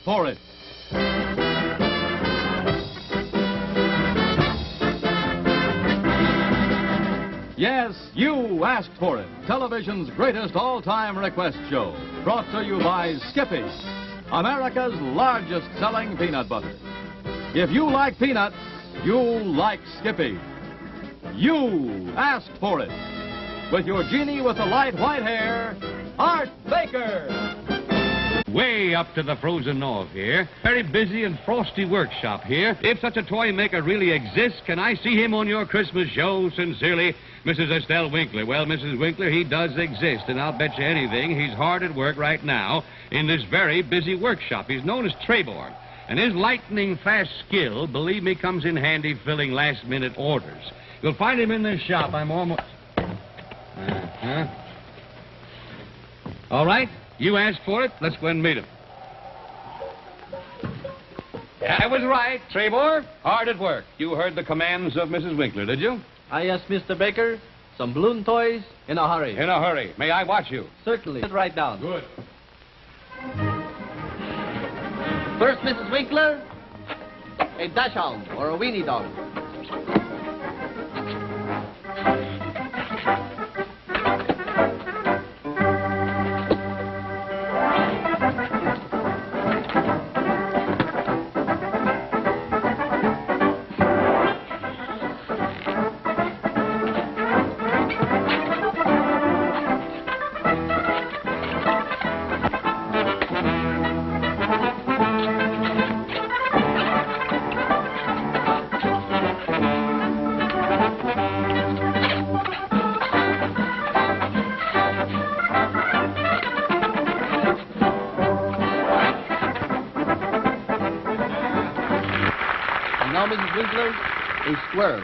for it. Yes, you asked for it. Television's greatest all-time request show. Brought to you by Skippy, America's largest selling peanut butter. If you like peanuts, you'll like Skippy. You asked for it. With your genie with the light white hair, Art Baker. Way up to the frozen north here. Very busy and frosty workshop here. If such a toy maker really exists, can I see him on your Christmas show? Sincerely, Mrs. Estelle Winkler. Well, Mrs. Winkler, he does exist, and I'll bet you anything he's hard at work right now in this very busy workshop. He's known as Trebor, and his lightning-fast skill, believe me, comes in handy filling last-minute orders. You'll find him in this shop. I'm almost... All right. You asked for it. Let's go and meet him. I was right, Trebor. Hard at work. You heard the commands of Mrs. Winkler, did you? Yes, Mr. Baker. Some balloon toys in a hurry. In a hurry. May I watch you? Certainly. Sit right down. Good. First, Mrs. Winkler, a dachshund or a weenie dog. Now, Mrs. Winkler, a squirrel.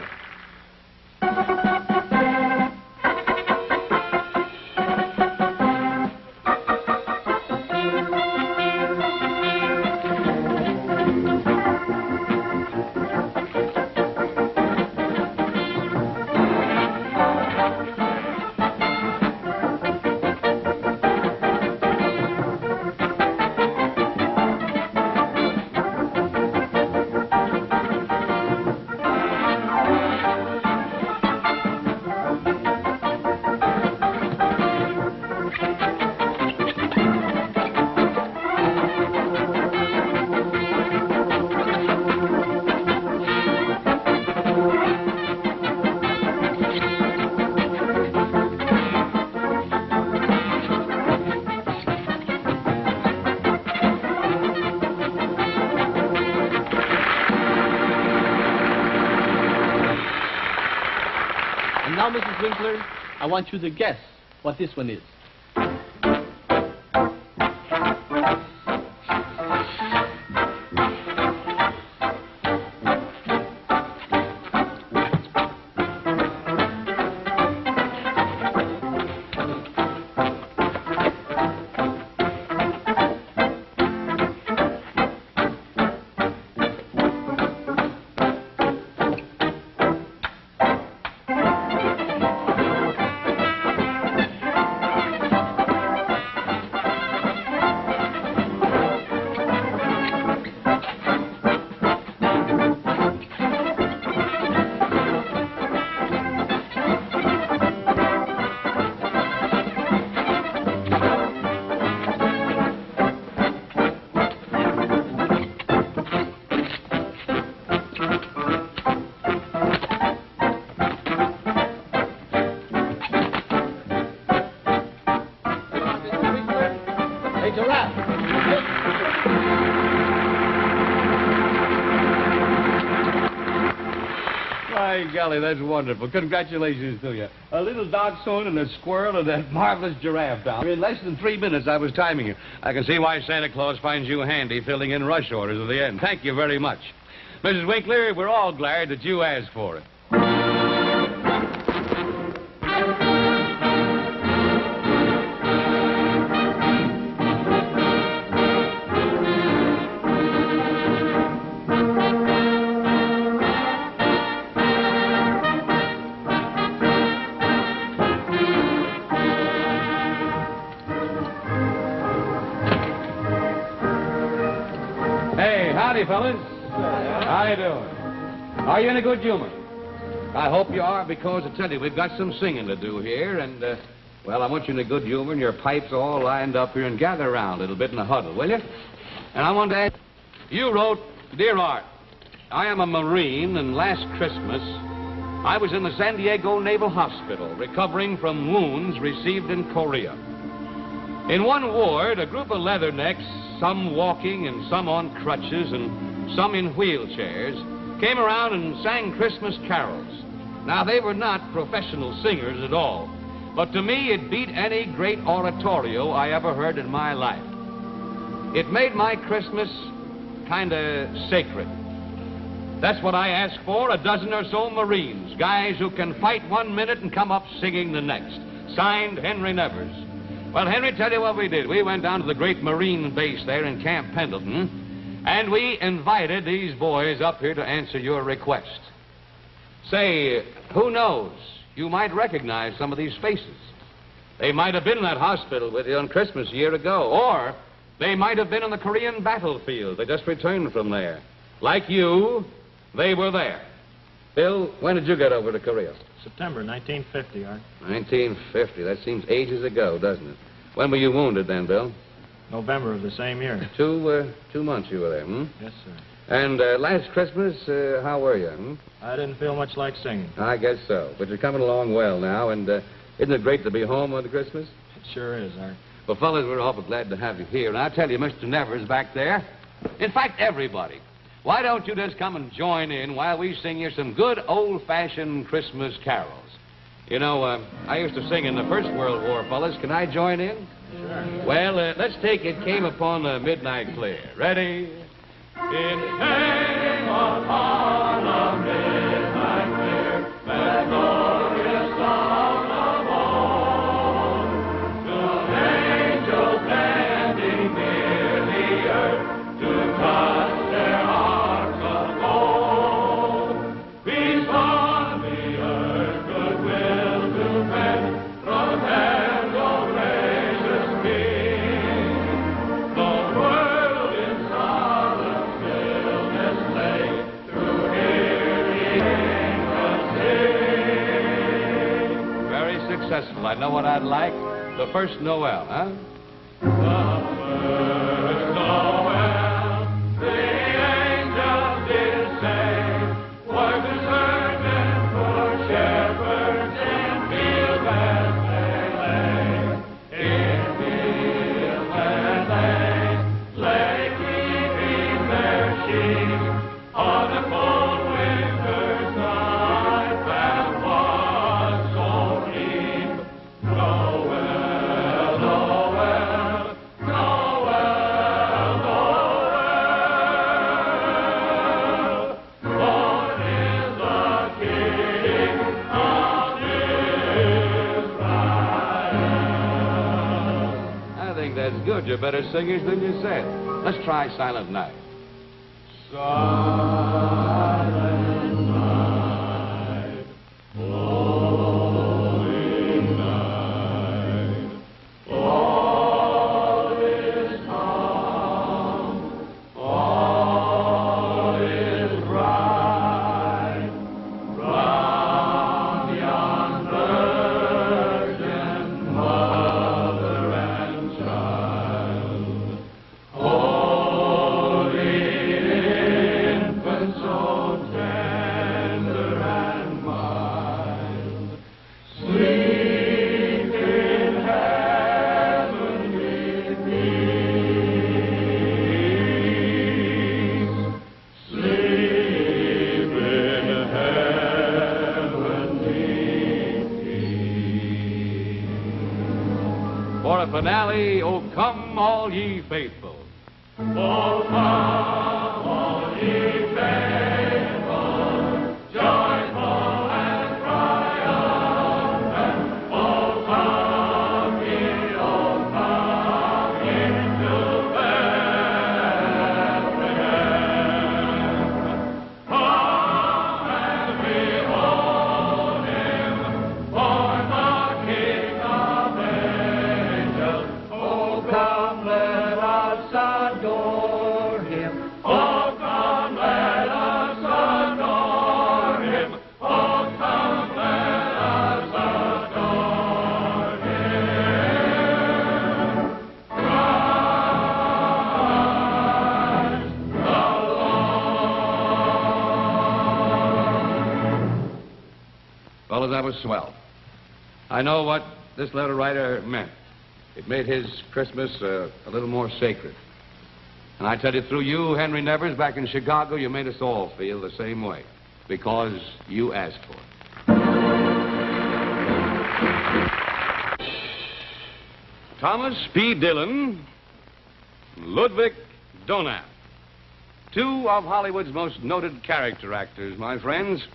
And now, Mrs. Winkler, I want you to guess what this one is. A giraffe. My golly, that's wonderful. Congratulations to you. A little dachshund and a squirrel and that marvelous giraffe down. In less than 3 minutes, I was timing you. I can see why Santa Claus finds you handy filling in rush orders at the end. Thank you very much. Mrs. Winkler, we're all glad that you asked for it. Howdy, fellas. How you doing? Are you in a good humor? I hope you are, because I tell you, we've got some singing to do here, and, well, I want you in a good humor and your pipes all lined up here, and gather around a little bit in a huddle, will you? And I want to ask, you wrote, Dear Art, I am a Marine, and last Christmas, I was in the San Diego Naval Hospital, recovering from wounds received in Korea. In one ward, a group of leathernecks, some walking and some on crutches and some in wheelchairs, came around and sang Christmas carols. Now, they were not professional singers at all, but to me it beat any great oratorio I ever heard in my life. It made my Christmas kind of sacred. That's what I ask for, a dozen or so Marines, guys who can fight 1 minute and come up singing the next. Signed, Henry Nevers. Well, Henry, tell you what we did. We went down to the great Marine base there in Camp Pendleton, and we invited these boys up here to answer your request. Say, who knows? You might recognize some of these faces. They might have been in that hospital with you on Christmas a year ago, or they might have been on the Korean battlefield. They just returned from there. Like you, they were there. Bill, when did you get over to Korea? September 1950, Art. 1950. That seems ages ago, doesn't it? When were you wounded then, Bill? November of the same year. 2 months you were there, hmm? Yes, sir. And last Christmas, how were you, hmm? I didn't feel much like singing. I guess so. But you're coming along well now, and isn't it great to be home on Christmas? It sure is, Art. Well, fellas, we're awful glad to have you here. And I'll tell you, Mr. Nevers back there, in fact, everybody, why don't you just come and join in while we sing you some good old-fashioned Christmas carols? You know, I used to sing in the First World War, fellas. Can I join in? Sure. Well, let's take It Came Upon a Midnight Clear. Ready? It came upon a midnight clear, that glorious song of old, to angels bending near the earth to touch their hearts of gold. Peace on the earth, goodwill to men, from heaven, O gracious King. The world in solemn stillness lay, to hear the angels sing. Very successful. I know what I'd like. The first Noel, huh? The first Noel, the angels did say, was a servant for shepherds in fields as they lay. In fields as they lay, keeping their sheep on a cold winter's night that was so deep. Noel, Noel, Noel, Noel. Born is the King of Israel. I think that's good. You're better singers than you said. Let's try Silent Night. Silent night, holy night, all is calm, all is bright, round yon virgin mother and child. Holy infant, so tender and mild, sleep in heavenly peace. Sleep in heavenly peace. For a finale, O come all ye faithful. O come all ye faithful, joyful and triumphant. O come ye into Bethlehem. Come and behold him, born the King of angels. O come, let us adore him. Fellas, that was swell. I know what this letter writer meant. It made his Christmas a little more sacred. And I tell you, through you, Henry Nevers, back in Chicago, you made us all feel the same way. Because you asked for it. Thomas P. Dillon, Ludwig Donat. Two of Hollywood's most noted character actors, my friends.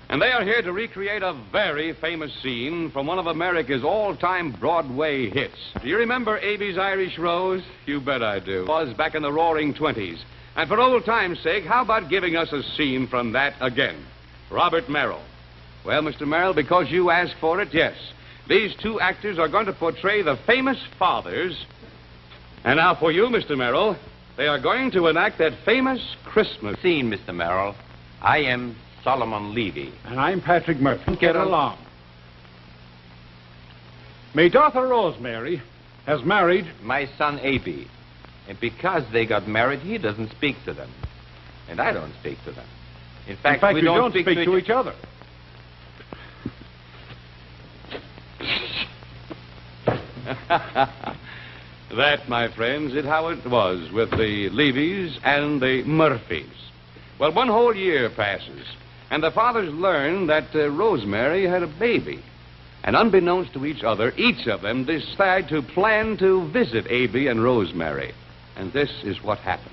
And they are here to recreate a very famous scene from one of America's all-time Broadway hits. Do you remember Abe's Irish Rose? You bet I do. It was back in the roaring 20s. And for old time's sake, how about giving us a scene from that again? Robert Merrill. Well, Mr. Merrill, because you asked for it, yes. These two actors are going to portray the famous fathers. And now for you, Mr. Merrill, they are going to enact that famous Christmas Scene, Mr. Merrill. I am Solomon Levy. And I'm Patrick Murphy. Get along. My daughter Rosemary has married... My son, A.B. And because they got married, he doesn't speak to them. And I don't speak to them. In fact, we don't speak to each other. That, my friends, is how it was with the Levys and the Murphys. Well, one whole year passes, and the fathers learn that Rosemary had a baby. And unbeknownst to each other, each of them decide to plan to visit A.B. and Rosemary. And this is what happened.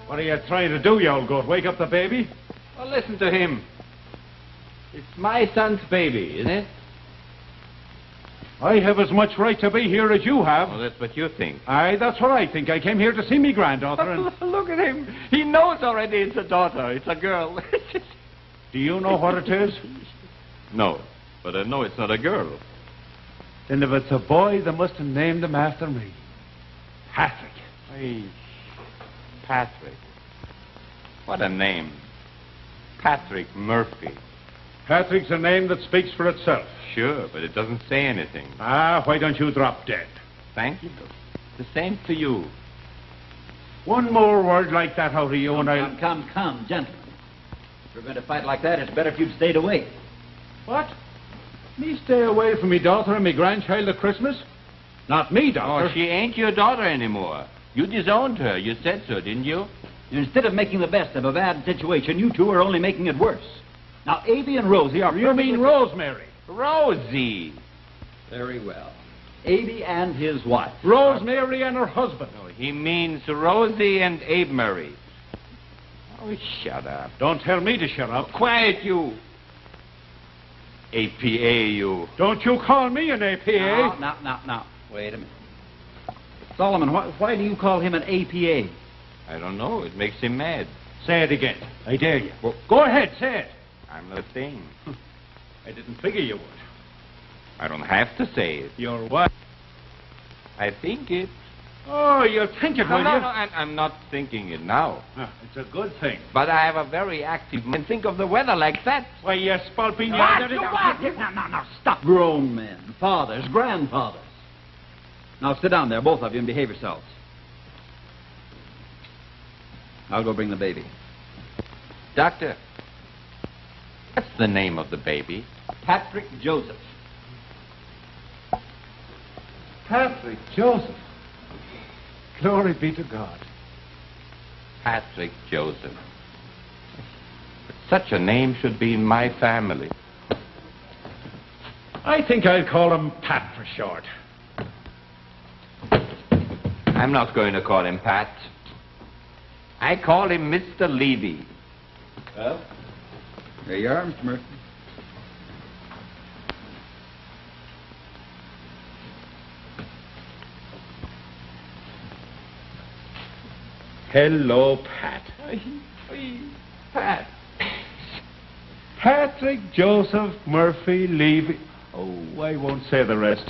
What are you trying to do, you old goat? Wake up the baby? Well, listen to him. It's my son's baby, isn't it? I have as much right to be here as you have. Well, that's what you think. Aye, that's what I think. I came here to see me granddaughter and... Look at him. He knows already it's a daughter. It's a girl. Do you know what it is? No, but I know it's not a girl. Then if it's a boy, they must have named him after me. Patrick. Hey, Patrick. What a name. Patrick Murphy. Patrick's a name that speaks for itself. Sure, but it doesn't say anything. Ah, why don't you drop dead? Thank you. The same to you. One more word like that out of you and I'll... Come, gentlemen. If you're going to fight like that, it's better if you'd stayed away. What? Me stay away from me daughter and me grandchild at Christmas? Not me, daughter. Oh, she ain't your daughter anymore. You disowned her. You said so, didn't you? Instead of making the best of a bad situation, you two are only making it worse. Now, Avy and Rosie are... You mean Rosemary? Rosie. Very well. Avy and his wife. Rosemary and her husband. No, he means Rosie and Abe Murray. Oh, shut up. Don't tell me to shut up. Quiet, you. APA, you. Don't you call me an APA. Now. Wait a minute. Solomon, why do you call him an APA? I don't know. It makes him mad. Say it again. I dare you. Well, go ahead, say it. I'm not saying. I didn't figure you would. I don't have to say it. You're what? I think it. Oh, you'll think it, will you? I'm not thinking it now. It's a good thing. But I have a very active mind. Think of the weather like that. Why, you spalping... Now, stop. Grown men, fathers, grandfathers. Now, sit down there, both of you, and behave yourselves. I'll go bring the baby. Doctor, what's the name of the baby? Patrick Joseph. Patrick Joseph. Glory be to God. Patrick Joseph. Such a name should be in my family. I think I'll call him Pat for short. I'm not going to call him Pat. I call him Mr. Levy. Well, there you are, Mr. Murphy. Hello, Pat. Pat. Patrick Joseph Murphy Levy. Oh, I won't say the rest.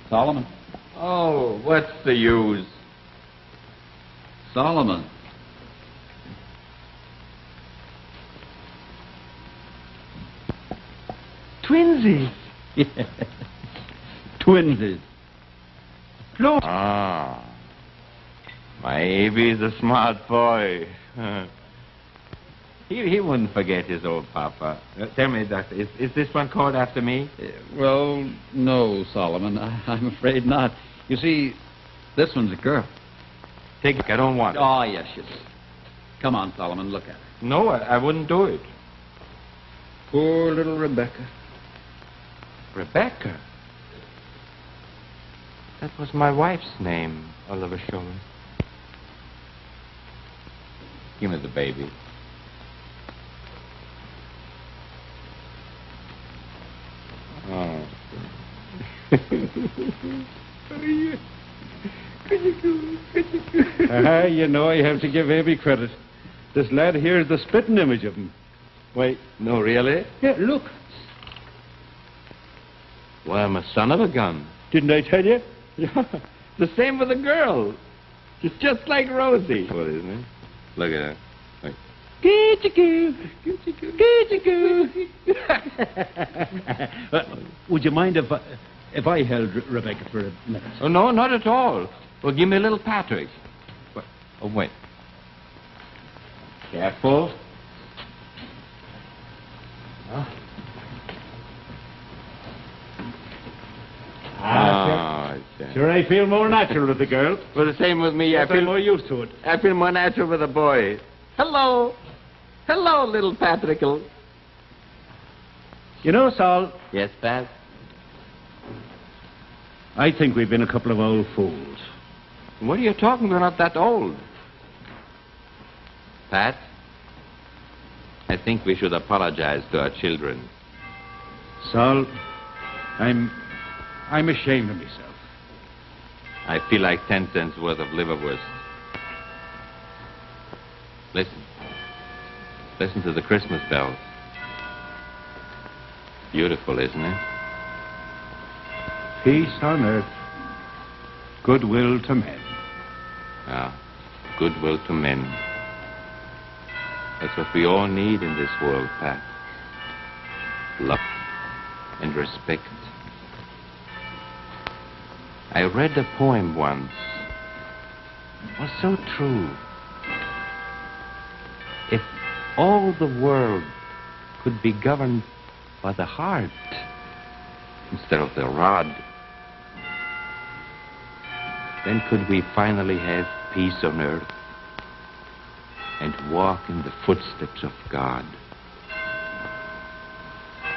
Solomon. Oh, what's the use? Solomon. Twinsies. Twinsies. Ah. My Avy's a smart boy. He wouldn't forget his old papa. Tell me, Doctor, is this one called after me? Well, no, Solomon. I'm afraid not. You see, this one's a girl. Take it. I don't want it. Oh, yes, yes. Come on, Solomon, look at her. No, I wouldn't do it. Poor little Rebecca. Rebecca? That was my wife's name, Oliver Shulman. Give me the baby. Oh. You know, I have to give Abby credit. This lad here is the spitting image of him. Wait, no, really? Yeah, look. Well, I'm a son of a gun. Didn't I tell you? Yeah, the same with the girl. She's just like Rosie. What, isn't it? Look at her. Look. Would you mind if I held Rebecca for a minute? Oh, no, not at all. Well, give me a little Patrick. Oh, wait. Careful. Sure, I feel more natural with the girl. Well, the same with me. I feel more used to it. I feel more natural with a boy. Hello. Hello, little Patrickle. You know, Sol, Yes, Pat? I think we've been a couple of old fools. What are you talking about? We're not that old. Pat, I think we should apologize to our children. Sol, I'm ashamed of myself. I feel like 10 cents worth of liverwurst. Listen. Listen to the Christmas bells. Beautiful, isn't it? Peace on earth, goodwill to men. Yeah, goodwill to men. That's what we all need in this world, Pat. Love and respect. I read a poem once. It was so true. If all the world could be governed by the heart instead of the rod, then could we finally have peace on earth and walk in the footsteps of God.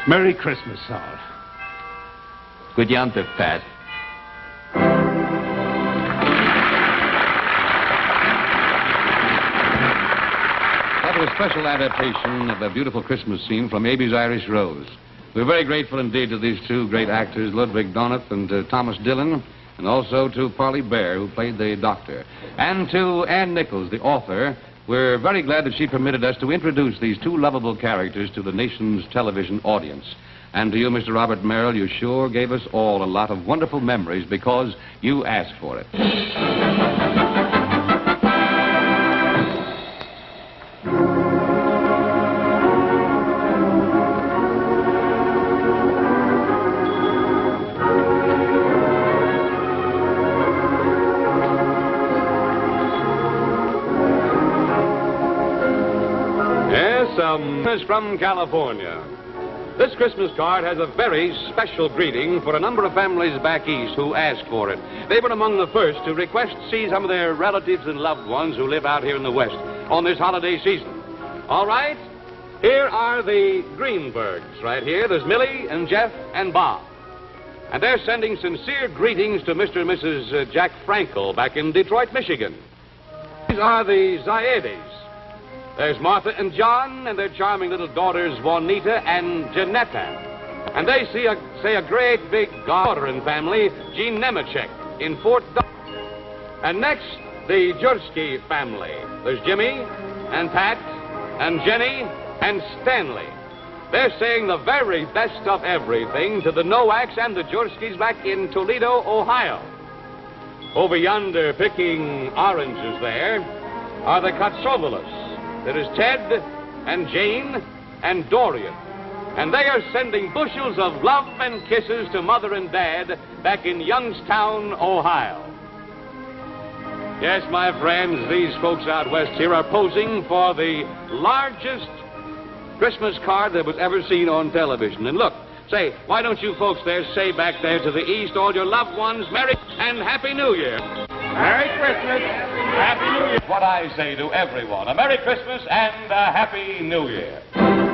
Merry Christmas, Sol. Good yonder, Pat. That was a special adaptation of a beautiful Christmas scene from Aby's Irish Rose. We're very grateful indeed to these two great actors, Ludwig Donath and Thomas Dillon, and also to Parley Bear, who played the doctor, and to Ann Nichols, the author, We're very glad that she permitted us to introduce these two lovable characters to the nation's television audience. And to you, Mr. Robert Merrill, you sure gave us all a lot of wonderful memories because you asked for it. From California. This Christmas card has a very special greeting for a number of families back east who asked for it. They were among the first to request to see some of their relatives and loved ones who live out here in the West on this holiday season. All right, here are the Greenbergs right here. There's Millie and Jeff and Bob. And they're sending sincere greetings to Mr. and Mrs. Jack Frankel back in Detroit, Michigan. These are the Zaedes. There's Martha and John and their charming little daughters, Juanita and Janetta. And they say a great big daughter and family, Jean Nemechek, in Fort Knox. And next, the Jursky family. There's Jimmy and Pat and Jenny and Stanley. They're saying the very best of everything to the Nowaks and the Jurskys back in Toledo, Ohio. Over yonder, picking oranges there, are the Katsovulos. There is Ted and Jane and Dorian. And they are sending bushels of love and kisses to Mother and Dad back in Youngstown, Ohio. Yes, my friends, these folks out west here are posing for the largest Christmas card that was ever seen on television. And look, say, why don't you folks there say back there to the east, all your loved ones, Merry and Happy New Year. Merry Christmas. Happy New Year. What I say to everyone, a Merry Christmas and a Happy New Year.